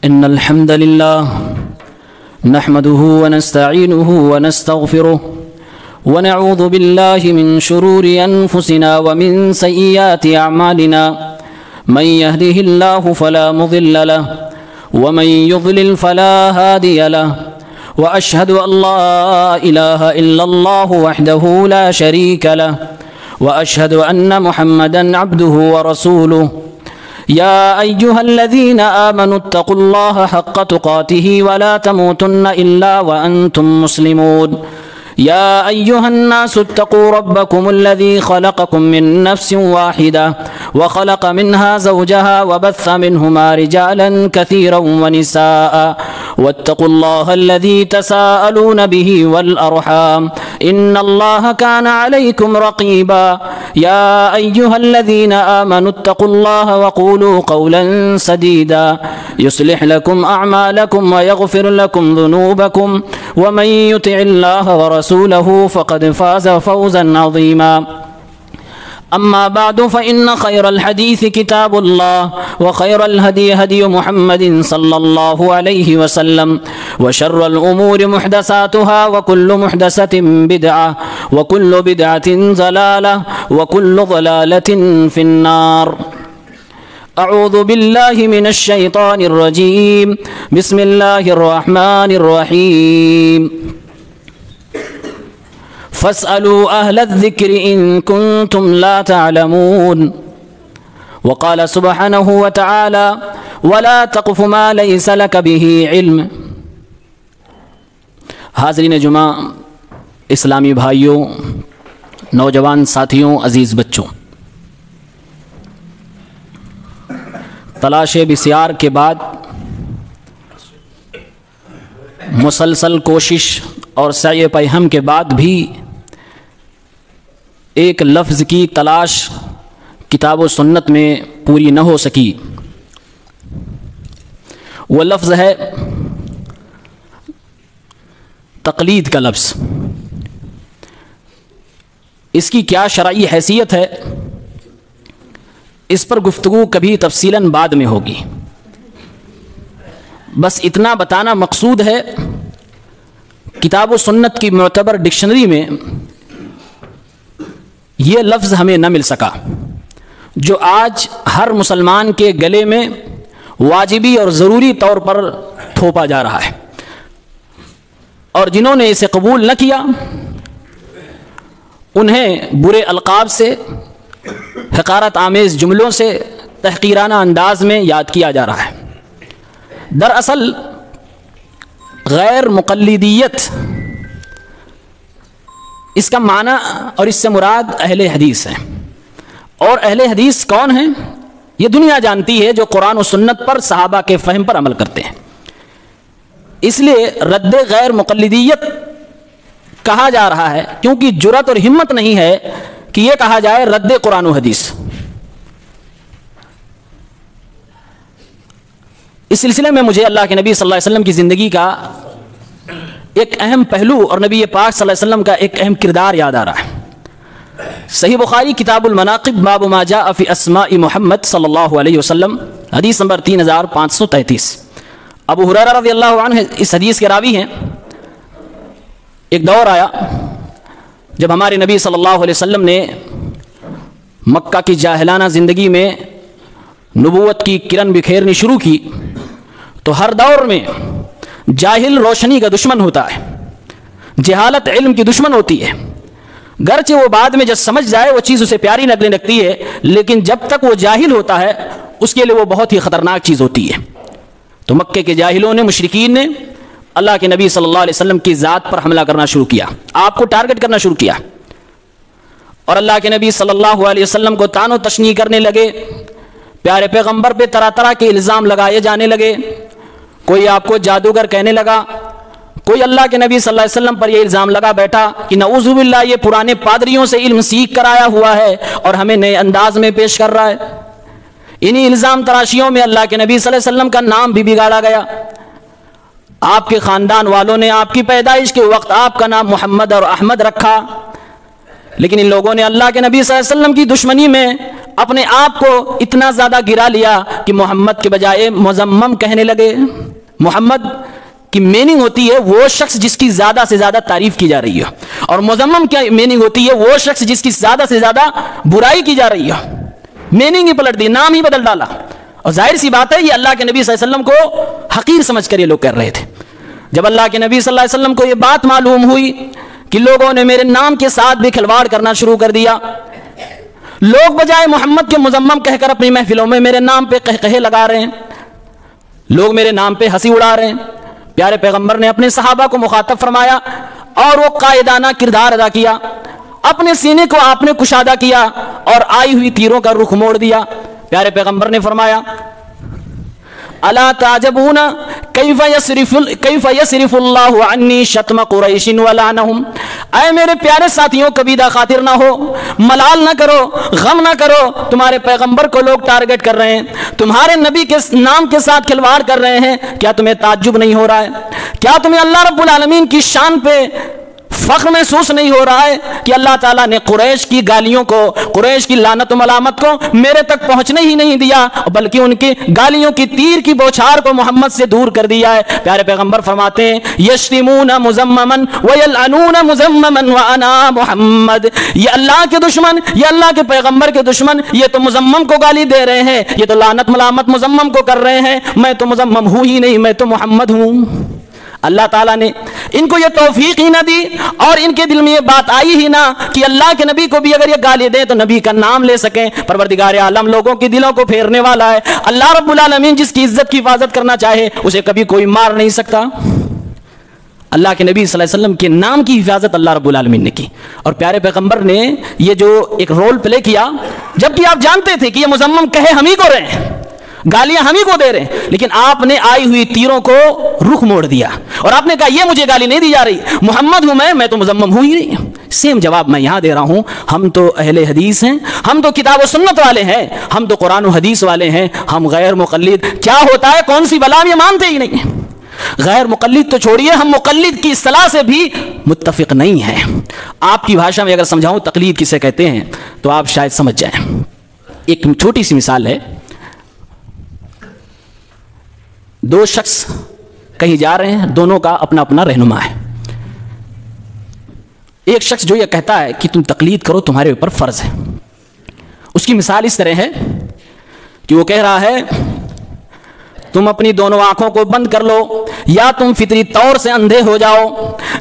إن الحمد لله نحمده ونستعينه ونستغفره ونعوذ بالله من شرور أنفسنا ومن سيئات أعمالنا من يهده الله فلا مضل له ومن يضلل فلا هادي له وأشهد أن لا إله إلا الله وحده لا شريك له وأشهد أن محمدًا عبده ورسوله يا أيها الذين آمنوا اتقوا الله حق تقاته ولا تموتن إلا وأنتم مسلمون يا أيها الناس اتقوا ربكم الذي خلقكم من نفس واحدة وخلق منها زوجها وبث منهما رجالا كثيرا ونساء واتقوا الله الذي تساءلون به والأرحام إن الله كان عليكم رقيبا يا أيها الذين آمنوا اتقوا الله وقولوا قولا سديدا يصلح لكم أعمالكم ويغفر لكم ذنوبكم ومن يطع الله ورسوله فقد فاز فوزا عظيما أما بعد فإن خير الحديث كتاب الله وخير الهدي هدي محمد صلى الله عليه وسلم وشر الأمور محدثاتها وكل محدثة بدعة وكل بدعة ضلالة وكل ضلالة في النار أعوذ بالله من الشيطان الرجيم بسم الله الرحمن الرحيم فاسألوا أهل الذكر إن كنتم لا تعلمون وقال سبحانه وتعالى ولا تقف ما ليس لك به علم. حاضرین جمعہ، اسلامی بھائیوں، نوجوان ساتھیوں، عزیز بچوں، تلاش بسیار کے بعد، مسلسل کوشش اور سعی پیہم کے بعد بھی ایک لفظ کی تلاش کتاب و سنت میں پوری نہ ہو سکی. وہ لفظ ہے تقلید کا لفظ. اس کی کیا شرعی حیثیت ہے، اس پر گفتگو کبھی تفصیلاً بعد میں ہوگی. بس اتنا بتانا مقصود ہے، کتاب و سنت کی معتبر ڈکشنری میں یہ لفظ ہمیں نہ مل سکا جو آج ہر مسلمان کے گلے میں واجبی اور ضروری طور پر تھوپا جا رہا ہے، اور جنہوں نے اسے قبول نہ کیا انہیں برے القاب سے، حقارت آمیز جملوں سے، تحقیرانہ انداز میں یاد کیا جا رہا ہے. دراصل غیر مقلدیت اس کا معنی اور اس سے مراد اہل حدیث ہیں. اور اہل حدیث کون ہیں؟ یہ دنیا جانتی ہے، جو قرآن و سنت پر، صحابہ کے فہم پر عمل کرتے ہیں. اس لیے رد غیر مقلدیت کہا جا رہا ہے، کیونکہ جرأت اور ہمت نہیں ہے کہ یہ کہا جائے رد قرآن و حدیث. اس سلسلے میں مجھے اللہ کے نبی صلی اللہ علیہ وسلم کی زندگی کا ایک اہم پہلو اور نبی پاک صلی اللہ علیہ وسلم کا ایک اہم کردار یاد آ رہا ہے. صحیح بخاری کتاب المناقب باب ما جاء فی اسماء محمد صلی اللہ علیہ وسلم، حدیث نمبر 3533. ابو ہریرہ رضی اللہ عنہ اس حدیث کے راوی ہیں. ایک دور آیا جب ہمارے نبی صلی اللہ علیہ وسلم نے مکہ کی جاہلانہ زندگی میں نبوت کی کرن بکھیرنی شروع کی، تو ہر دور میں جاہل روشنی کا دشمن ہوتا ہے، جہالت علم کی دشمن ہوتی ہے. گرچہ وہ بعد میں جب سمجھ جائے وہ چیز اسے پیاری لگنے لگتی ہے، لیکن جب تک وہ جاہل ہوتا ہے اس کے لیے وہ بہت ہی خطرناک چیز ہوتی ہے. تو مکے کے جاہلوں نے، مشرکین نے اللہ کے نبی صلی اللہ علیہ وسلم کی ذات پر حملہ کرنا شروع کیا، آپ کو ٹارگٹ کرنا شروع کیا، اور اللہ کے نبی صلی اللہ علیہ وسلم کو طعن و تشنیع کرنے لگے. پیارے پیغمبر پہ طرح طرح کے الزام لگائے جانے لگے. کوئی آپ کو جادوگر کہنے لگا، کوئی اللہ کے نبی صلی اللہ علیہ وسلم پر یہ الزام لگا بیٹھا کہ نعوذ باللہ یہ پرانے پادریوں سے علم سیکھ کر آیا ہوا ہے اور ہمیں نئے انداز میں پیش کر رہا ہے. انہی الزام تراشیوں میں اللہ کے نبی صلی اللہ علیہ وسلم کا نام بھی بگاڑا گیا. آپ کے خاندان والوں نے آپ کی پیدائش کے وقت آپ کا نام محمد اور احمد رکھا، لیکن ان لوگوں نے اللہ کے نبی صلی اللہ علیہ وسلم کی دشمنی میں اپنے آپ کو اتنا زیادہ گرا لیا کہ محمد کے بجائے مزمم کہنے لگے۔ محمد کی میننگ ہوتی ہے وہ شخص جس کی زیادہ سے زیادہ تعریف کی جا رہی ہے، اور مزمم کی میننگ ہوتی ہے وہ شخص جس کی زیادہ سے زیادہ برائی کی جا رہی ہے۔ میننگ ہی پلٹ دی، نام ہی بدل ڈالا، اور ظاہر سی بات ہے یہ اللہ کے نبی صلی اللہ علیہ وسلم کو حقیر سمجھ کر یہ لوگ کر رہے تھے۔ جب اللہ کے نبی صلی اللہ علیہ وسلم کو یہ بات معلوم ہوئی کہ لوگوں نے میرے نام کے ساتھ بھی کھلواڑ کرنا شروع کر دیا، لوگ بجائے محمد کے مذمم کہہ کر اپنی محفلوں میں میرے نام پہ قہقہے لگا رہے ہیں، لوگ میرے نام پہ ہنسی اڑا رہے ہیں، پیارے پیغمبر نے اپنے صحابہ کو مخاطب فرمایا اور وہ قائدانہ کردار ادا کیا، اپنے سینے کو آپ نے کشادہ کیا اور آئی ہوئی تیروں کا رخ موڑ دیا۔ پیارے پیغمبر نے فرمایا الا تعجبون کیف یصرف اللہ عنی شتم قریش ولعنہم، اے میرے پیارے ساتھیوں کبھی خاطر نہ ہو، ملال نہ کرو، غم نہ کرو، تمہارے پیغمبر کو لوگ ٹارگٹ کر رہے ہیں، تمہارے نبی کے نام کے ساتھ کھلواڑ کر رہے ہیں، کیا تمہیں تعجب نہیں ہو رہا ہے؟ کیا تمہیں اللہ رب العالمین کی شان پہ فخر محسوس نہیں ہو رہا ہے کہ اللہ تعالیٰ نے قریش کی گالیوں کو، قریش کی لعنت و ملامت کو میرے تک پہنچنے ہی نہیں دیا، بلکہ ان کی گالیوں کی تیر کی بوچھار کو محمد سے دور کر دیا ہے۔ پیارے پیغمبر فرماتے ہیں یشتمون مزمما ویلعنون مزمما وانا محمد، یہ اللہ کے دشمن، یہ اللہ کے پیغمبر کے دشمن، یہ تو مزمم کو گالی دے رہے ہیں، یہ تو لعنت ملامت مزمم کو کر رہے ہیں، میں تو مزمم ہوں ہی نہیں، میں تو محمد ہوں۔ اللہ تعالیٰ نے ان کو یہ توفیق ہی نہ دی اور ان کے دل میں یہ بات آئی ہی نہ کہ اللہ کے نبی کو بھی اگر یہ گالی دیں تو نبی کا نام لے سکیں۔ پروردگار عالم لوگوں کی دلوں کو پھیرنے والا ہے، اللہ رب العالمین جس کی عزت کی حفاظت کرنا چاہے اسے کبھی کوئی مار نہیں سکتا۔ اللہ کے نبی صلی اللہ علیہ وسلم کے نام کی حفاظت اللہ رب العالمین نے کی، اور پیارے پیغمبر نے یہ جو ایک رول پلے کیا، جبکہ آپ جانتے تھے کہ یہ مذمم کہے ہم ہی کو رہے ہیں، گالیاں ہم ہی کو دے رہے ہیں، لیکن آپ نے آئی ہوئی تیروں کو رخ موڑ دیا اور آپ نے کہا یہ مجھے گالی نہیں دی جا رہی، محمد ہوں میں تو مذمم ہوں ہی نہیں۔ سیم جواب میں یہاں دے رہا ہوں، ہم تو اہل حدیث ہیں، ہم تو کتاب و سنت والے ہیں، ہم تو قرآن و حدیث والے ہیں، ہم غیر مقلد کیا ہوتا ہے کون سی بلا، یہ مانتے ہی نہیں۔ غیر مقلد تو چھوڑیے، ہم مقلد کی اصطلاح سے بھی متفق نہیں ہیں۔ آپ کی بھاشا میں اگر سمجھاؤں تقلید کسے کہتے ہیں تو آپ شاید سمجھ جائیں۔ ایک چھوٹی سی مثال ہے، دو شخص کہیں جا رہے ہیں، دونوں کا اپنا اپنا رہنما ہے۔ ایک شخص جو یہ کہتا ہے کہ تم تقلید کرو، تمہارے اوپر فرض ہے، اس کی مثال اس طرح ہے کہ وہ کہہ رہا ہے تم اپنی دونوں آنکھوں کو بند کر لو یا تم فطری طور سے اندھے ہو جاؤ،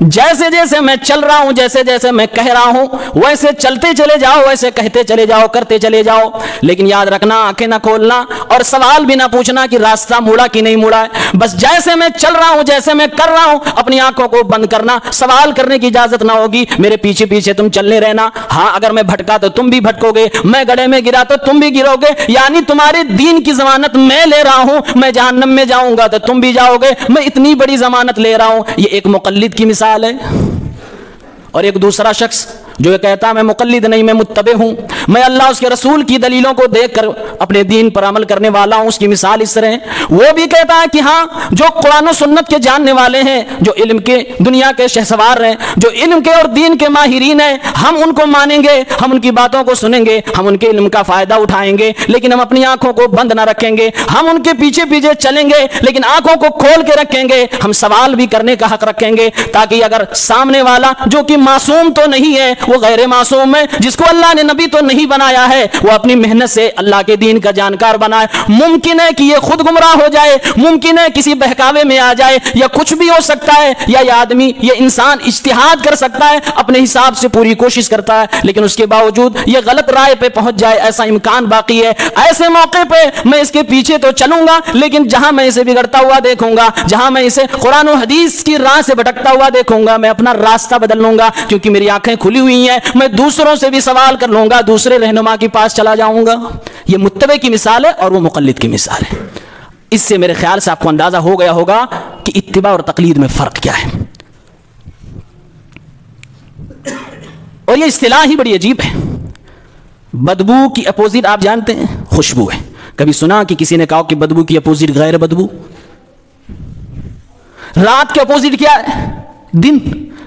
جیسے جیسے میں چل رہا ہوں، جیسے جیسے میں کہہ رہا ہوں ویسے چلتے چلے جاؤ، ویسے کہتے چلے جاؤ، کرتے چلے جاؤ، لیکن یاد رکھنا آنکھیں نہ کھولنا اور سوال بھی نہ پوچھنا کہ راستہ موڑا کہ نہیں موڑا ہے، بس جیسے میں چل رہا ہوں، جیسے میں کر رہا ہوں، اپنی آنکھوں کو بند کرنا، سوال کرنے کی اجازت نہ ہوگی، میرے پیچھے پیچھے تم چلنے رہنا، ہاں اگر میں بھٹکا تو تم بھی بھٹکو گے، میں گڑھے میں گرا تو تم بھی گرو گے، یعنی تمہارے دین کی ضمانت میں لے رہا ہوں، میں جہنم میں جاؤں گا تو تم بھی جاؤ گے، میں اتنی بڑی ضمانت لے رہا ہوں۔ یہ ایک مقلد کی مثال ہے۔ اور ایک دوسرا شخص جو یہ کہتا ہے میں مقلد نہیں، میں متبع ہوں، میں اللہ اس کے رسول کی دلیلوں کو دیکھ کر اپنے دین پر عمل کرنے والا ہوں، اس کی مثال اس طرح ہے، وہ بھی کہتا ہے کہ ہاں جو قرآن و سنت کے جاننے والے ہیں، جو علم کے دنیا کے شہسوار ہیں، جو علم کے اور دین کے ماہرین ہیں، ہم ان کو مانیں گے، ہم ان کی باتوں کو سنیں گے، ہم ان کے علم کا فائدہ اٹھائیں گے، لیکن ہم اپنی آنکھوں کو بند نہ رکھیں گے، ہم ان کے پیچھے پیچھے چلیں گے لیکن آنکھوں کو کھول کے رکھیں گے، ہم سوال بھی کرنے کا حق رکھیں گے، تاکہ اگر سامنے والا جو کہ معصوم تو نہیں ہے، وہ غیر معصوم ہے، جس کو اللہ نے نبی تو نہیں بنایا ہے، وہ اپنی محنت سے اللہ کے دین کا جانکار بنائے، ممکن ہے کہ یہ خود گمراہ ہو جائے، ممکن ہے کسی بہکاوے میں آ جائے، یا کچھ بھی ہو سکتا ہے، یا یہ آدمی یہ انسان اجتہاد کر سکتا ہے، اپنے حساب سے پوری کوشش کرتا ہے، لیکن اس کے باوجود یہ غلط رائے پہ پہنچ جائے، ایسا امکان باقی ہے۔ ایسے موقع پہ میں اس کے پیچھے تو چلوں گا، لیکن جہاں میں اسے بگڑتا ہوا دیکھوں گا، جہاں میں اسے قرآن و حدیث کی راہ سے بھٹکتا ہوا دیکھوں گا، میں اپنا راستہ بدل لوں گا، کیونکہ میری آنکھیں کھلی ہوئی ہیں، میں دوسروں سے بھی سوال کر لوں گا، دوسرے رہنما کے پاس چلا جاؤں گا۔ یہ متبع کی مثال ہے اور وہ مقلد کی مثال ہے۔ اس سے میرے خیال سے آپ کو اندازہ ہو گیا ہوگا کہ اتباع اور تقلید میں فرق کیا ہے۔ اور یہ اصطلاح ہی بڑی عجیب ہے۔ بدبو کی اپوزٹ آپ جانتے ہیں، خوشبو ہے۔ کبھی سنا کہ کسی نے کہا کہ بدبو کی اپوزٹ غیر بدبو؟ رات کے اپوزٹ کیا ہے؟ دن۔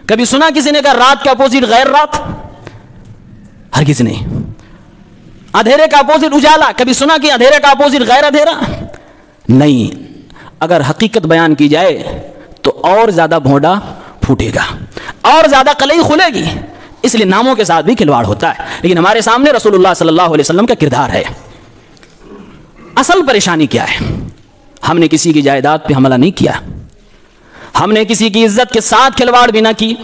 کبھی سنا کسی نے کہا رات کے اپوزٹ غیر رات؟ ہرگز نہیں۔ اندھیرے کا اپوزٹ اجالا، کبھی سنا کہ اندھیرے کا اپوزٹ غیر اندھیرا؟ نہیں، اگر حقیقت بیان کی جائے تو اور زیادہ بھونڈا پھوٹے گا، اور زیادہ قلعی کھلے گی، اس لیے ناموں کے ساتھ بھی کھلواڑ ہوتا ہے۔ لیکن ہمارے سامنے رسول اللہ صلی اللہ علیہ وسلم کا کردار ہے۔ اصل پریشانی کیا ہے؟ ہم نے کسی کی جائیداد پہ حملہ نہیں کیا، ہم نے کسی کی عزت کے ساتھ کھلواڑ بھی نہ کی،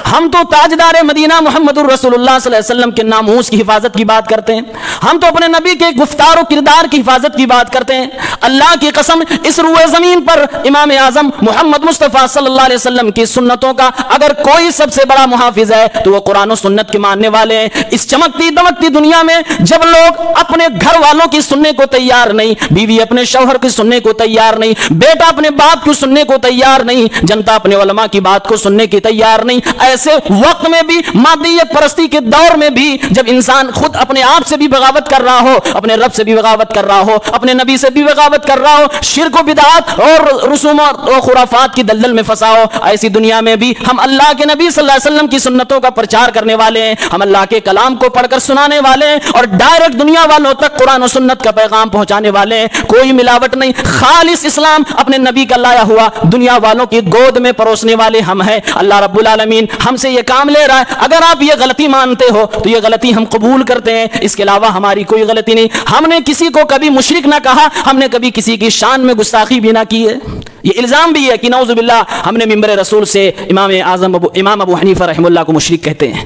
ہم تو تاجدار مدینہ محمد الرسول اللہ صلی اللہ علیہ وسلم کے ناموس کی حفاظت کی بات کرتے ہیں، ہم تو اپنے نبی کے گفتار و کردار کی حفاظت کی بات کرتے ہیں۔ اللہ کی قسم، اس روئے زمین پر امام اعظم محمد مصطفیٰ صلی اللہ علیہ وسلم کی سنتوں کا اگر کوئی سب سے بڑا محافظ ہے تو وہ قرآن و سنت کے ماننے والے ہیں۔ اس چمکتی دمکتی دنیا میں جب لوگ اپنے گھر والوں کی سننے کو تیار نہیں، بیوی اپنے شوہر کی سننے کو تیار نہیں، بیٹا اپنے باپ کی سننے کو تیار نہیں، جنتا اپنے علماء کی بات کو سننے کی تیار نہیں، ایسے وقت میں بھی، مادیت پرستی کے دور میں بھی، جب انسان خود اپنے آپ سے بھی بغاوت کر رہا ہو، اپنے رب سے بھی بغاوت کر رہا ہو، اپنے نبی سے بھی بغاوت کر رہا ہو، شرک و بدعات اور رسومات و خرافات کی دلدل میں پھنسا ہو، ایسی دنیا میں بھی ہم اللہ کے نبی صلی اللہ علیہ وسلم کی سنتوں کا پرچار کرنے والے ہیں، ہم اللہ کے کلام کو پڑھ کر سنانے والے ہیں اور ڈائریکٹ دنیا والوں تک قرآن و سنت کا پیغام پہنچانے والے ہیں۔ کوئی ملاوٹ نہیں، خالص اسلام اپنے نبی کا لایا ہوا دنیا والوں کی گود میں پروسنے والے ہم ہیں۔ اللہ رب العالمین ہم سے یہ کام لے رہا ہے، اگر آپ یہ غلطی مانتے ہو تو یہ غلطی ہم قبول کرتے ہیں، اس کے علاوہ ہماری کوئی غلطی نہیں۔ ہم نے کسی کو کبھی مشرک نہ کہا، ہم نے کبھی کسی کی شان میں گستاخی بھی نہ کی ہے۔ یہ الزام بھی ہے کہ نعوذ باللہ ہم نے منبر رسول سے امام ابو حنیفہ رحمہ اللہ کو مشرک کہتے ہیں۔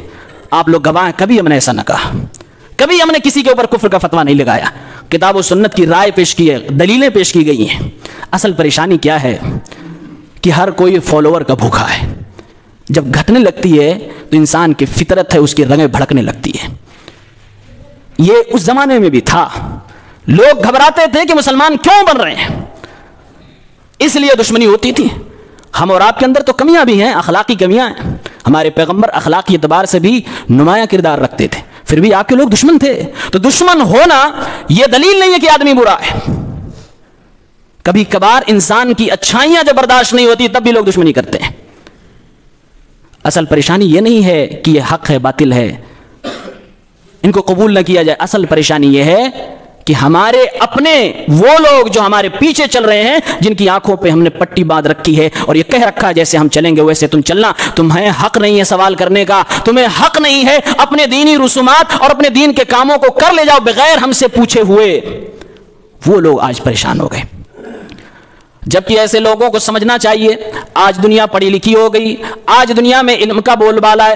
آپ لوگ گواہ ہیں، کبھی ہم نے ایسا نہ کہا، کبھی ہم نے کسی کے اوپر کفر کا فتویٰ نہیں لگایا۔ کتاب و سنت کی رائے پیش کی ہے، دلیلیں پیش کی گئی ہیں۔ اصل پریشانی کیا ہے کہ ہر کوئی فالوور کا بھوکا ہے، جب گھٹنے لگتی ہے تو انسان کی فطرت ہے، اس کی رگیں بھڑکنے لگتی ہے۔ یہ اس زمانے میں بھی تھا، لوگ گھبراتے تھے کہ مسلمان کیوں بن رہے ہیں، اس لیے دشمنی ہوتی تھی۔ ہم اور آپ کے اندر تو کمیاں بھی ہیں، اخلاقی کمیاں ہیں، ہمارے پیغمبر اخلاقی اعتبار سے بھی نمایاں کردار رکھتے تھے، پھر بھی آپ کے لوگ دشمن تھے۔ تو دشمن ہونا یہ دلیل نہیں ہے کہ آدمی برا ہے۔ کبھی کبھار انسان کی اچھائیاں جب برداشت نہیں ہوتی تب بھی لوگ دشمنی کرتے ہیں۔ اصل پریشانی یہ نہیں ہے کہ یہ حق ہے باطل ہے، ان کو قبول نہ کیا جائے، اصل پریشانی یہ ہے کہ ہمارے اپنے وہ لوگ جو ہمارے پیچھے چل رہے ہیں، جن کی آنکھوں پہ ہم نے پٹی باندھ رکھی ہے اور یہ کہہ رکھا ہے جیسے ہم چلیں گے ویسے تم چلنا، تمہیں حق نہیں ہے سوال کرنے کا، تمہیں حق نہیں ہے اپنے دینی رسومات اور اپنے دین کے کاموں کو کر لے جاؤ بغیر ہم سے پوچھے ہوئے۔ وہ لوگ آج پریشان ہو گئے، جبکہ ایسے لوگوں کو سمجھنا چاہیے آج دنیا پڑھی لکھی ہو گئی، آج دنیا میں علم کا بول بالا ہے،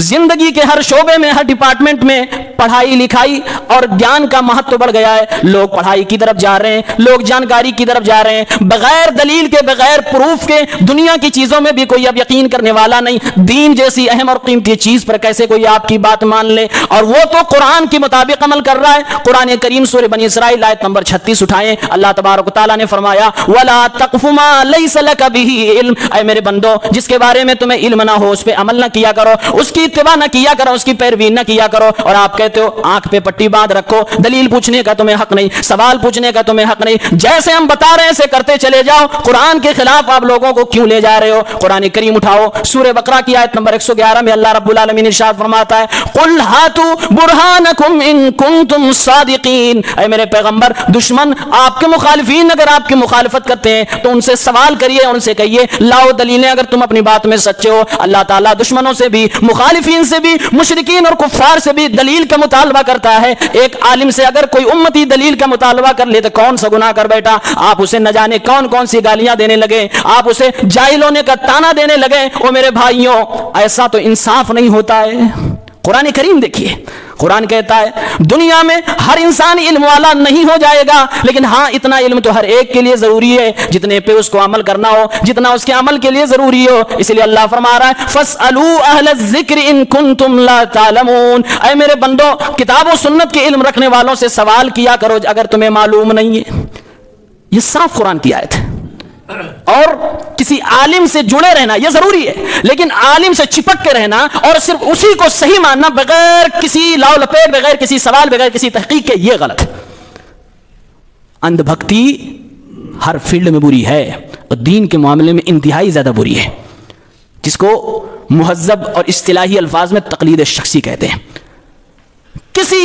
زندگی کے ہر شعبے میں، ہر ڈپارٹمنٹ میں پڑھائی لکھائی اور گیان کا مہتو بڑھ گیا ہے۔ لوگ پڑھائی کی طرف جا رہے ہیں، لوگ جانکاری کی طرف جا رہے ہیں، بغیر دلیل کے، بغیر پروف کے دنیا کی چیزوں میں بھی کوئی اب یقین کرنے والا نہیں۔ دین جیسی اہم اور قیمتی چیز پر کیسے کوئی آپ کی بات مان لے، اور وہ تو قرآن کے مطابق عمل کر رہا ہے۔ قرآن کریم سورہ بنی اسرائیل آیت نمبر 36 اٹھائیں، اللہ تبارک و تعالیٰ نے فرمایا وَلَا تَقْفُ مَا لَيْسَ لَكَ بِهِ عِلْمٌ، اے میرے بندو جس کے بارے میں تمہیں علم نہ ہو اس پہ عمل نہ کیا کرو، اس کی اتباع نہ کیا کرو، اس کی پیروی نہ کیا کرو۔ اور آپ کہتے ہو آنکھ پہ پٹی باندھ رکھو، دلیل پوچھنے کا تمہیں حق نہیں، سوال پوچھنے کا تمہیں حق نہیں، جیسے ہم بتا رہے ہیں ایسے کرتے چلے جاؤ، قرآن کے خلاف آپ لوگوں کو کیوں لے جا رہے ہو؟ قرآن کریم اٹھاؤ، سورہ بقرہ کی آیت نمبر 111 میں اللہ رب العالمین ارشاد فرماتا ہے قُلْ هَاتُوا بُرْهَانَكُمْ إِن كُنتُمْ صَادِقِينَ، اے میرے پیغمبر دشمن آپ کے مخالفین اگر آپ کی مخالفت کرتے ہیں تو ان سے سوال کریے، ان سے کہیے لاؤ دلیلیں اگر تم اپنی بات میں سچے ہو۔ اللہ تعالیٰ دشمنوں سے بھی، مخالفین سے بھی، مشرکین اور کفار سے بھی دلیل کا مطالبہ کرتا ہے۔ ایک عالم سے اگر کوئی امتی دلیل کا مطالبہ کر لے تو کون سا گناہ کر بیٹھا، آپ اسے نہ جانے کون کون سی گالیاں دینے لگے، آپ اسے جاہل ہونے کا تانا دینے لگے۔ او میرے بھائیوں، ایسا تو انصاف نہیں ہوتا ہے۔ قرآن کریم دیکھیے، قرآن کہتا ہے دنیا میں ہر انسان علم والا نہیں ہو جائے گا، لیکن ہاں اتنا علم تو ہر ایک کے لیے ضروری ہے جتنے پہ اس کو عمل کرنا ہو، جتنا اس کے عمل کے لیے ضروری ہو۔ اس لیے اللہ فرما رہا ہے فَاسْأَلُوا أَهْلَ الذِّكْرِ إِن كُنتُمْ لَا تَعْلَمُونَ، اے میرے بندو کتاب و سنت کے علم رکھنے والوں سے سوال کیا کرو اگر تمہیں معلوم نہیں ہے۔ یہ صاف قرآن کی آیت ہے۔ اور کسی عالم سے جڑے رہنا یہ ضروری ہے، لیکن عالم سے چپک کے رہنا اور صرف اسی کو صحیح ماننا بغیر کسی لاؤ لپیٹ، بغیر کسی سوال، بغیر کسی تحقیق کے، یہ غلط ہے۔ اندھ بھکتی ہر فیلڈ میں بری ہے اور دین کے معاملے میں انتہائی زیادہ بری ہے، جس کو مہذب اور اصطلاحی الفاظ میں تقلید شخصی کہتے ہیں۔ کسی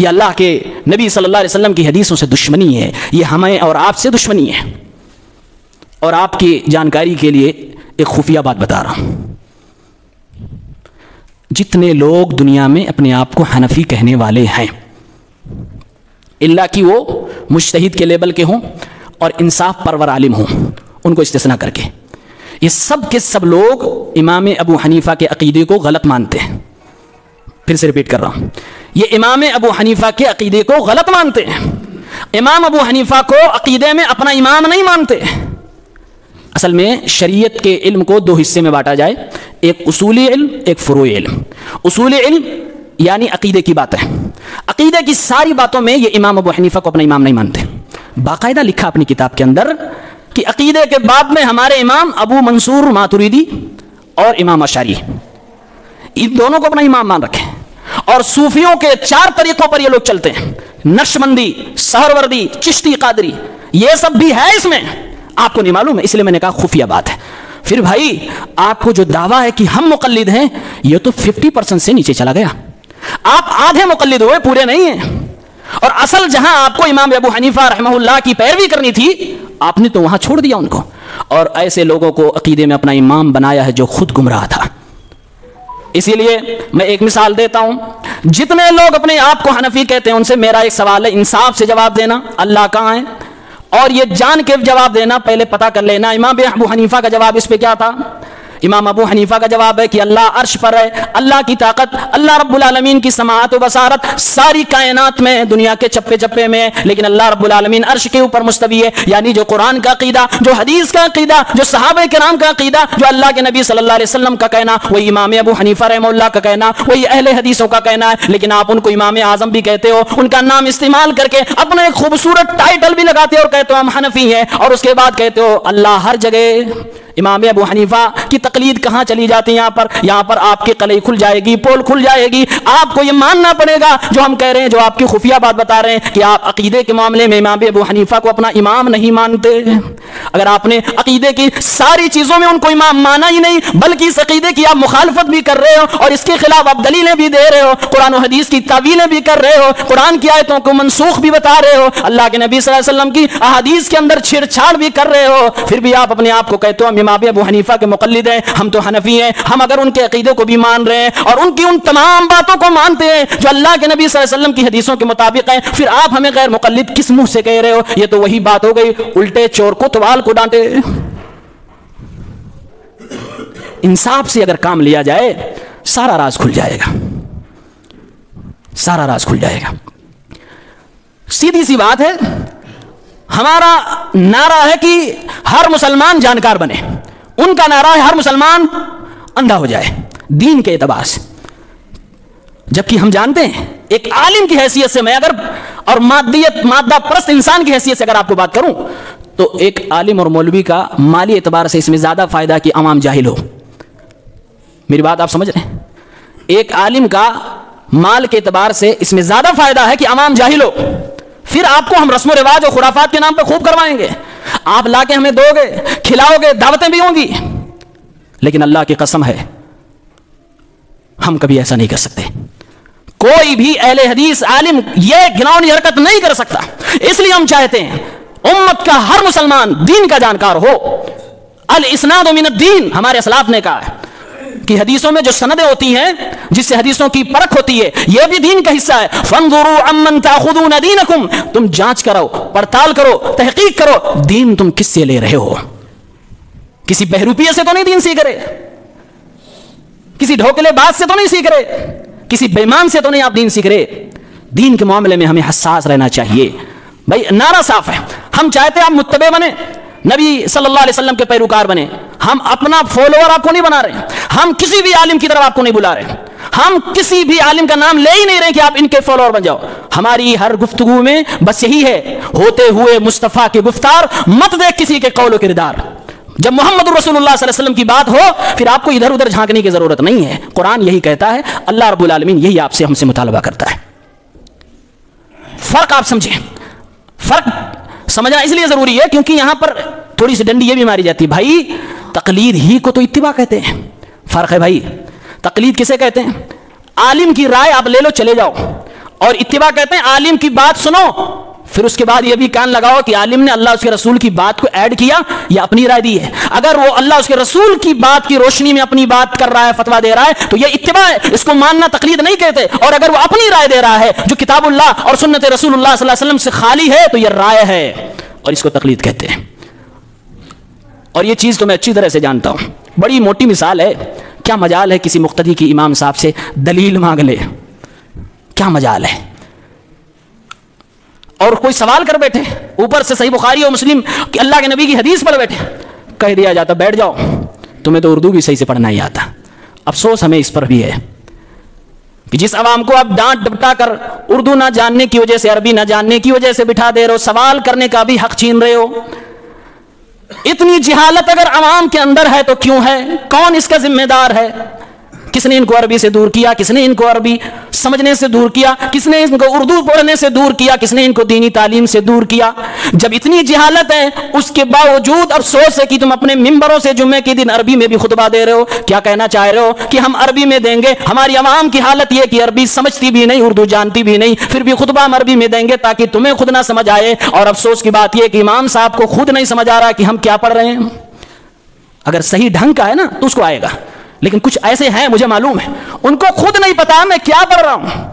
یہ اللہ کے نبی صلی اللہ علیہ وسلم کی حدیثوں سے دشمنی ہے، یہ ہمیں اور آپ سے دشمنی ہے۔ اور آپ کی جانکاری کے لیے ایک خفیہ بات بتا رہا ہوں، جتنے لوگ دنیا میں اپنے آپ کو حنفی کہنے والے ہیں، اللہ کی وہ مجتہد کے لیبل کے ہوں اور انصاف پرور عالم ہوں، ان کو استثناء کر کے، یہ سب کے سب لوگ امام ابو حنیفہ کے عقیدے کو غلط مانتے ہیں۔ پھر سے ریپیٹ کر رہا ہوں، یہ امام ابو حنیفہ کے عقیدے کو غلط مانتے ہیں۔ امام ابو حنیفہ کو عقیدے میں اپنا امام نہیں مانتے۔ اصل میں شریعت کے علم کو دو حصے میں بانٹا جائے، ایک اصولی علم، ایک فروعی علم۔ اصولی علم یعنی عقیدے کی باتیں، عقیدے کی ساری باتوں میں یہ امام ابو حنیفہ کو اپنا امام نہیں مانتے۔ باقاعدہ لکھا اپنی کتاب کے اندر کہ عقیدے کے باب میں ہمارے امام ابو منصور ماتریدی اور امام اشعری، ان دونوں کو اپنا امام مان رکھے۔ اور صوفیوں کے 4 طریقوں پر یہ لوگ چلتے ہیں، نقشبندی، سہروردی، چشتی، قادری، یہ سب بھی ہے اس میں، آپ کو نہیں معلوم ہے، اس لیے میں نے کہا خفیہ بات ہے۔ پھر بھائی آپ کو جو دعویٰ ہے کہ ہم مقلد ہیں، یہ تو 50% سے نیچے چلا گیا، آپ آدھے مقلد ہوئے، پورے نہیں ہیں۔ اور اصل جہاں آپ کو امام ابو حنیفہ رحمہ اللہ کی پیروی کرنی تھی، آپ نے تو وہاں چھوڑ دیا ان کو، اور ایسے لوگوں کو عقیدے میں اپنا امام بنایا ہے جو خود گمراہ تھا۔ اسی لیے میں ایک مثال دیتا ہوں، جتنے لوگ اپنے آپ کو حنفی کہتے ہیں ان سے میرا ایک سوال ہے، انصاف سے جواب دینا اللہ کہاں ہے، اور یہ جان کے جواب دینا، پہلے پتہ کر لینا امام ابو حنیفہ کا جواب اس پہ کیا تھا۔ امام ابو حنیفہ کا جواب ہے کہ اللہ عرش پر ہے، اللہ کی طاقت، اللہ رب العالمین کی سماعت و بصارت ساری کائنات میں، دنیا کے چپے چپے میں، لیکن اللہ رب العالمین عرش کے اوپر مستوی ہے۔ یعنی جو قرآن کا عقیدہ، جو حدیث کا عقیدہ، جو صحابہ کرام کا عقیدہ، جو اللہ کے نبی صلی اللہ علیہ وسلم کا کہنا، وہی امام ابو حنیفہ رحمہ اللہ کا کہنا، وہی اہل حدیثوں کا کہنا ہے۔ لیکن آپ ان کو امام اعظم بھی کہتے ہو، ان کا نام استعمال کر کے اپنا ایک خوبصورت ٹائٹل بھی لگاتے ہو اور کہتے ہو ہم حنفی ہیں، اور اس کے بعد کہتے ہو اللہ ہر جگہ۔ امام ابو حنیفہ کی تقلید کہاں چلی جاتی ہے؟ یہاں پر آپ کی قلعی کھل جائے گی، پول کھل جائے گی۔ آپ کو یہ ماننا پڑے گا جو ہم کہہ رہے ہیں، جو آپ کی خفیہ بات بتا رہے ہیں کہ آپ عقیدے کے معاملے میں امام ابو حنیفہ کو اپنا امام نہیں مانتے۔ اگر آپ نے عقیدے کی ساری چیزوں میں ان کو امام مانا ہی نہیں، بلکہ اس عقیدے کی آپ مخالفت بھی کر رہے ہو اور اس کے خلاف آپ دلیلیں بھی دے رہے ہو، قرآن و حدیث کی تعویلیں بھی کر رہے ہو، قرآن کی آیتوں کو منسوخ بھی بتا رہے ہو، اللہ کے نبی صلی اللہ علیہ وسلم کی احادیث کے اندر چھیڑ چھاڑ بھی کر رہے ہو، پھر بھی آپ اپنے آپ کو کہتے ہو ہم امام ابو حنیفہ کے مقلد ہیں، ہم تو حنفی ہیں۔ ہم اگر ان کے عقیدے کو بھی مان رہے ہیں اور ان کی ان تمام باتوں کو مانتے ہیں جو اللہ کے نبی صلی اللہ علیہ وسلم کی حدیثوں کے مطابق ہیں، پھر آپ ہمیں غیر مقلد کس منہ سے کہہ رہے ہو؟ یہ تو وہی بات ہو گئی، الٹے چور کو توال کو ڈانٹے۔ انصاف سے اگر کام لیا جائے سارا راز کھل جائے گا، سارا راز کھل جائے گا۔ سیدھی سی بات ہے، ہمارا نعرہ ہے کہ ہر مسلمان جانکار بنے، ان کا نعرہ ہے ہر مسلمان اندھا ہو جائے دین کے اعتبار سے۔ جبکہ ہم جانتے ہیں ایک عالم کی حیثیت سے میں اگر، اور مادہ پرست انسان کی حیثیت سے اگر آپ کو بات کروں، تو ایک عالم اور مولوی کا مالی اعتبار سے اس میں زیادہ فائدہ کہ عوام جاہل ہو۔ میری بات آپ سمجھ رہے ہیں؟ ایک عالم کا مال کے اعتبار سے اس میں زیادہ فائدہ ہے کہ عوام جاہل ہو۔ پھر آپ کو ہم رسم و رواج اور خرافات کے نام پہ خوب کروائیں گے، آپ لا کے ہمیں دو گے، کھلاؤ گے، دعوتیں بھی ہوں گی، لیکن اللہ کی قسم ہے ہم کبھی ایسا نہیں کر سکتے۔ کوئی بھی اہل حدیث عالم یہ گناؤنی حرکت نہیں کر سکتا۔ اس لیے ہم چاہتے ہیں امت کا ہر مسلمان دین کا جانکار ہو۔ الاسناد من الدین، ہمارے اسلاف نے کہا ہے کہ حدیثوں میں جو سندیں ہوتی ہیں جس سے حدیثوں کی پرکھ ہوتی ہے، یہ بھی دین کا حصہ ہے۔ فانظروا عمن تاخذون دینکم، تم جانچ کرو، پڑتال کرو، تحقیق کرو، دین تم کس سے لے رہے ہو۔ کسی بہروپیے سے تو نہیں دین سیکھ رہے، کسی ڈھوکلے باز سے تو نہیں سیکھ رہے، کسی بےمان سے تو نہیں آپ دین سیکھ رہے۔ دین کے معاملے میں ہمیں حساس رہنا چاہیے۔ بھائی نعرہ صاف ہے، ہم چاہتے ہیں آپ متبع بنے، نبی صلی اللہ علیہ وسلم کے پیروکار بنے۔ ہم اپنا فالوور آپ کو نہیں بنا رہے، ہم کسی بھی عالم کی طرف آپ کو نہیں بلا رہے، ہم کسی بھی عالم کا نام لے ہی نہیں رہے کہ آپ ان کے فالوور بن جاؤ۔ ہماری ہر گفتگو میں بس یہی ہے، ہوتے ہوئے مصطفیٰ کی گفتار مت دیکھ کسی کے قول و کردار۔ جب محمد رسول اللہ صلی اللہ علیہ وسلم کی بات ہو پھر آپ کو ادھر ادھر جھانکنے کی ضرورت نہیں ہے۔ قرآن یہی کہتا ہے، اللہ رب العالمین یہی آپ سے ہم سے مطالبہ کرتا ہے۔ فرق آپ سمجھیں، فرق سمجھنا اس لیے ضروری ہے کیونکہ یہاں پر تھوڑی سی ڈنڈی یہ بھی ماری جاتی ہے، بھائی تقلید ہی کو تو اتباع کہتے ہیں۔ فرق ہے بھائی، تقلید کسے کہتے ہیں؟ عالم کی رائے آپ لے لو چلے جاؤ، اور اتباع کہتے ہیں عالم کی بات سنو، پھر اس کے بعد یہ بھی کان لگاؤ کہ عالم نے اللہ اس کے رسول کی بات کو ایڈ کیا یا اپنی رائے دی ہے۔ اگر وہ اللہ اس کے رسول کی بات کی روشنی میں اپنی بات کر رہا ہے، فتویٰ دے رہا ہے، تو یہ اتباع ہے، اس کو ماننا تقلید نہیں کہتے۔ اور اگر وہ اپنی رائے دے رہا ہے جو کتاب اللہ اور سنت رسول اللہ صلی اللہ علیہ وسلم سے خالی ہے، تو یہ رائے ہے اور اس کو تقلید کہتے ہیں۔ اور یہ چیز تو میں اچھی طرح سے جانتا ہوں، بڑی موٹی مثال ہے، کیا مجال ہے کسی مقتدی کی امام صاحب سے دلیل مانگ لے، کیا مجال ہے؟ اور کوئی سوال کر بیٹھے، اوپر سے صحیح بخاری اور مسلم کہ اللہ کے نبی کی حدیث پڑھ بیٹھے، کہہ دیا جاتا بیٹھ جاؤ، تمہیں تو اردو بھی صحیح سے پڑھنا ہی آتا۔ افسوس ہمیں اس پر بھی ہے کہ جس عوام کو آپ ڈانٹ ڈپٹا کر اردو نہ جاننے کی وجہ سے، عربی نہ جاننے کی وجہ سے بٹھا دے رہے ہو، سوال کرنے کا بھی حق چھین رہے ہو۔ اتنی جہالت اگر عوام کے اندر ہے تو کیوں ہے؟ کون اس کا ذمہ دار ہے؟ کس نے ان کو عربی سے دور کیا؟ کس نے ان کو عربی سمجھنے سے دور کیا؟ کس نے ان کو اردو پڑھنے سے دور کیا؟ کس نے ان کو دینی تعلیم سے دور کیا؟ جب اتنی جہالت ہے اس کے باوجود افسوس ہے کہ تم اپنے ممبروں سے جمعے کے دن عربی میں بھی خطبہ دے رہے ہو۔ کیا کہنا چاہ رہے ہو کہ ہم عربی میں دیں گے؟ ہماری عوام کی حالت یہ کہ عربی سمجھتی بھی نہیں، اردو جانتی بھی نہیں، پھر بھی خطبہ ہم عربی میں دیں گے تاکہ تمہیں خود نہ سمجھ آئے۔ اور افسوس کی بات یہ کہ امام صاحب کو خود نہیں سمجھ آ رہا کہ ہم کیا پڑھ رہے ہیں۔ اگر صحیح ڈھنگ کا ہے نا تو اس کو آئے گا، لیکن کچھ ایسے ہیں مجھے معلوم ہے ان کو خود نہیں پتا میں کیا پڑھ رہا ہوں۔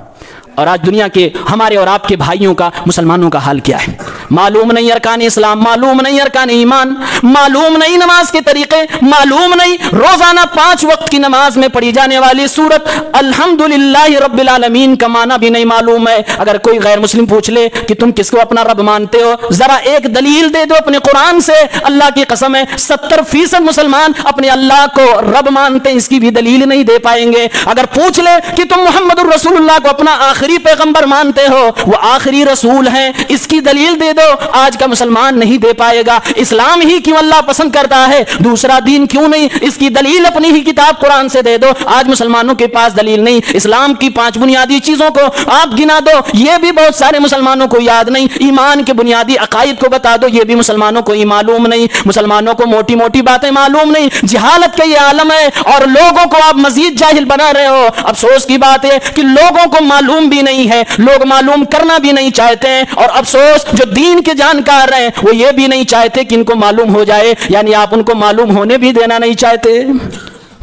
اور آج دنیا کے ہمارے اور آپ کے بھائیوں کا، مسلمانوں کا حال کیا ہے؟ معلوم نہیں ارکان اسلام، معلوم نہیں ارکان ایمان، معلوم نہیں نماز کے طریقے، معلوم نہیں روزانہ 5 وقت کی نماز میں پڑھی جانے والی سورت الحمدللہ رب العالمین کا معنی بھی نہیں معلوم ہے۔ اگر کوئی غیر مسلم پوچھ لے کہ تم کس کو اپنا رب مانتے ہو، ذرا ایک دلیل دے دو اپنے قرآن سے، اللہ کی قسم ہے 70% مسلمان اپنے اللہ کو رب مانتے ہیں، اس کی بھی دلیل نہیں دے پائیں گے۔ اگر پوچھ لے کہ تم محمد الرسول اللہ کو اپنا آخری پیغمبر مانتے ہو، وہ آخری رسول ہیں، اس کی دلیل دے دو، آج کا مسلمان نہیں دے پائے گا۔ اسلام ہی کیوں اللہ پسند کرتا ہے، دوسرا دین کیوں نہیں، اس کی دلیل اپنی ہی کتاب قرآن سے دے دو۔ آج مسلمانوں کے پاس دلیل نہیں۔ اسلام کی 5 بنیادی چیزوں کو آپ گنا دو، یہ بھی بہت سارے مسلمانوں کو یاد نہیں۔ ایمان کے بنیادی عقائد کو بتا دو، یہ بھی مسلمانوں کو معلوم نہیں۔ مسلمانوں کو موٹی موٹی باتیں معلوم نہیں۔ جہالت کا یہ عالم ہے اور لوگوں کو آپ مزید جاہل بنا رہے ہو۔ افسوس کی بات ہے کہ لوگوں کو معلوم بھی نہیں ہے، لوگ معلوم کرنا بھی نہیں چاہتے ہیں، اور افسوس جو دین کے جانکار ہیں وہ یہ بھی نہیں چاہتے کہ ان کو معلوم ہو جائے، یعنی آپ ان کو معلوم ہونے بھی دینا نہیں چاہتے۔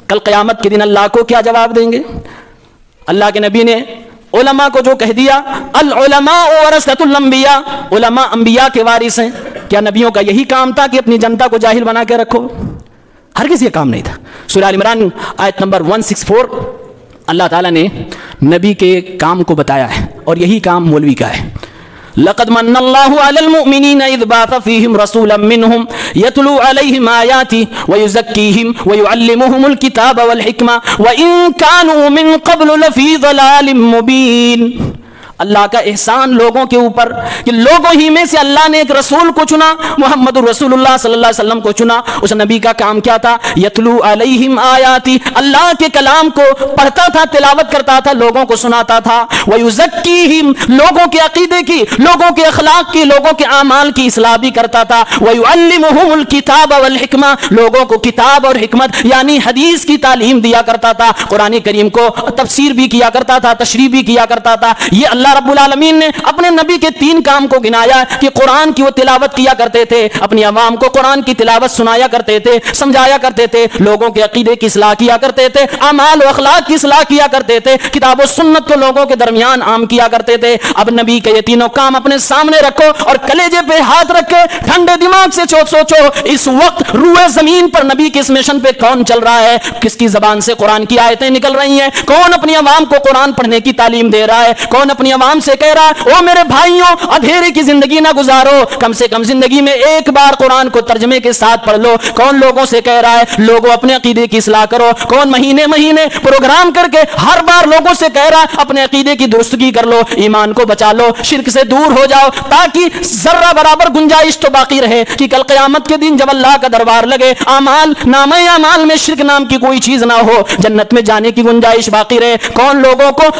کل قیامت کے دن اللہ کو کیا جواب دیں گے؟ اللہ کے نبی نے علماء کو جو کہہ دیا، العلماء ورثۃ الانبیاء، علماء انبیاء کے وارث ہیں، کیا نبیوں کا یہی کام تھا کہ اپنی جنتا کو جاہل بنا کے رکھو؟ ہرگز یہ کام نہیں تھا۔ سورہ آل عمران آیت نمبر 164 اللہ تعالیٰ نے نبی کے کام کو بتایا ہے، اور یہی کام مولوی کا ہے۔ لقد من اللہ علی المؤمنین اذ بعث فیہم رسولا منہم یتلو علیہم آیاتہ ویزکیہم ویعلمہم الکتاب والحکمہ وان کانوا من قبل لفی ضلال مبین۔ اللہ کا احسان لوگوں کے اوپر کہ لوگوں ہی میں سے اللہ نے ایک رسول کو چنا، محمد الرسول اللہ صلی اللہ علیہ وسلم کو چنا۔ اس نبی کا کام کیا تھا؟ یتلو علیہم آیاتی، اللہ کے کلام کو پڑھتا تھا، تلاوت کرتا تھا، لوگوں کو سناتا تھا۔ ویزکیہم، لوگوں کے عقیدے کی، لوگوں کے اخلاق کی، لوگوں کے اعمال کی اصلاح بھی کرتا تھا۔ ویعلمہم الکتاب والحکمہ، لوگوں کو کتاب اور حکمت یعنی حدیث کی تعلیم دیا کرتا تھا، قرآن کریم کو تفسیر بھی کیا کرتا تھا، تشریح بھی کیا کرتا تھا۔ یہ اللہ رب العالمین نے اپنے نبی کے 3 کام کو گنایا کہ قرآن کی وہ تلاوت کیا کرتے تھے، اپنی عوام کو قرآن کی تلاوت سنایا کرتے تھے، سمجھایا کرتے تھے، لوگوں کے عقیدے کی اصلاح کیا کرتے تھے، اعمال و اخلاق کی اصلاح کیا کرتے تھے، کتاب و سنت کو لوگوں کے درمیان عام کیا کرتے تھے۔ اب نبی کے یہ تینوں کام اپنے سامنے رکھو اور کلیجے پہ ہاتھ رکھ کے ٹھنڈے دماغ سے سوچو اس وقت روئے زمین پر نبی کے اس مشن پہ کون چل رہا ہے؟ کس کی زبان سے قرآن کی آیتیں نکل رہی ہیں؟ کون اپنی عوام کو قرآن پڑھنے کی تعلیم دے رہا ہے؟ کون اپنی عوام سے کہہ رہا ہے او میرے بھائیوں اندھیرے کی زندگی نہ گزارو، کم سے کم زندگی میں ایک بار قرآن کو ترجمے کے ساتھ پڑھ لو؟ کون لوگوں سے کہہ رہا ہے لوگوں اپنے عقیدے کی اصلاح کرو؟ کون مہینے مہینے پروگرام کر کے ہر بار لوگوں سے کہہ رہا ہے اپنے عقیدے کی درستگی کر لو، ایمان کو بچا لو، شرک سے دور ہو جاؤ، تاکہ ذرہ برابر گنجائش تو باقی رہے کہ کل قیامت کے دن جب اللہ کا دربار لگے اعمال نامہ اعمال میں شرک نام کی کوئی چیز نہ ہو، جنت میں جانے کی گنجائش باقی رہے۔ کون لوگوں کو